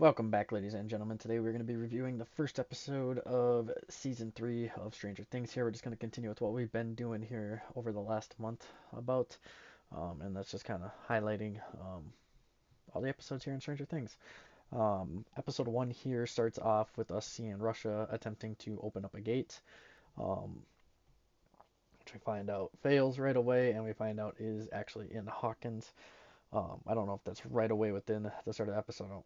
Welcome back, ladies and gentlemen. Today we're going to be reviewing the first episode of season 3 of Stranger Things here. We're just going to continue with what we've been doing here over the last month and that's just kind of highlighting all the episodes here in Stranger Things. Episode 1 here starts off with us seeing Russia attempting to open up a gate, um, which we find out fails right away, and we find out is actually in Hawkins. I don't know if that's right away within the start of the episode. I don't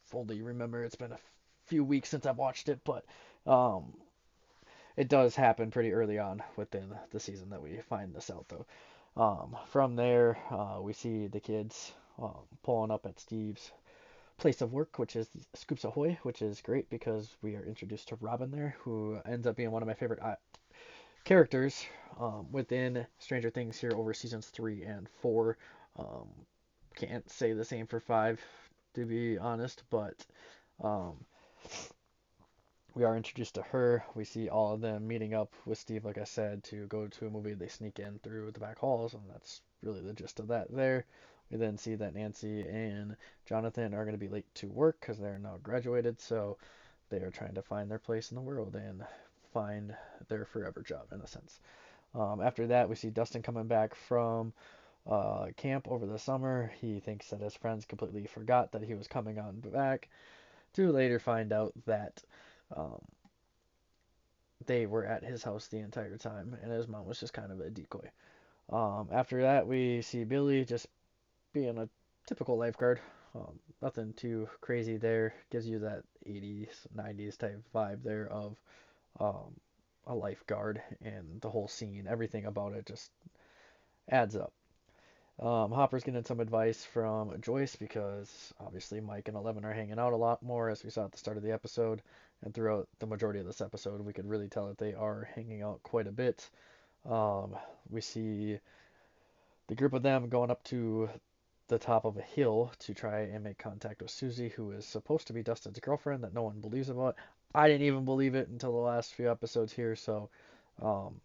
fully remember. It's been a few weeks since I've watched it, but um, it does happen pretty early on within the season that we find this out, though. From there, we see the kids pulling up at Steve's place of work, which is Scoops Ahoy, which is great because we are introduced to Robin there, who ends up being one of my favorite characters within Stranger Things here over seasons 3 and 4. Um, can't say the same for 5, to be honest, but um, we are introduced to her. We see all of them meeting up with Steve, like I said, to go to a movie. They sneak in through the back halls, and that's really the gist of that there. We then see that Nancy and Jonathan are going to be late to work because they're now graduated, so they are trying to find their place in the world and find their forever job, in a sense. After that, we see Dustin coming back from camp over the summer. He thinks that his friends completely forgot that he was coming on back, to later find out that um, they were at his house the entire time, and his mom was just kind of a decoy. After that, we see Billy just being a typical lifeguard. Nothing too crazy there. Gives you that 80s, 90s type vibe there of um, a lifeguard, and the whole scene, everything about it just adds up. Hopper's getting some advice from Joyce because obviously Mike and Eleven are hanging out a lot more, as we saw at the start of the episode, and throughout the majority of this episode, we could really tell that they are hanging out quite a bit. Um, we see the group of them going up to the top of a hill to try and make contact with Suzie, who is supposed to be Dustin's girlfriend that no one believes about. I didn't even believe it until the last few episodes here, so um,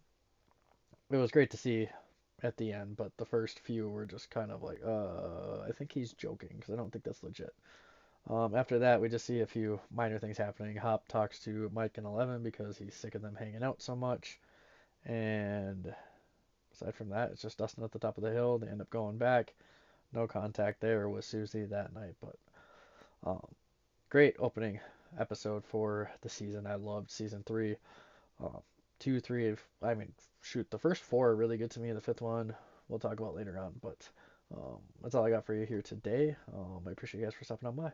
it was great to see at the end, but the first few were just kind of like, I think he's joking because I don't think that's legit. After that, we just see a few minor things happening. Hop talks to Mike and Eleven because he's sick of them hanging out so much, and aside from that, it's just Dustin at the top of the hill. They end up going back. No contact there with Suzie that night, but um, great opening episode for the season. I loved season 3. Uh, 2, 3, I mean, shoot, the first 4 are really good to me. The fifth one we'll talk about later on, but that's all I got for you here today. I appreciate you guys for stopping on by.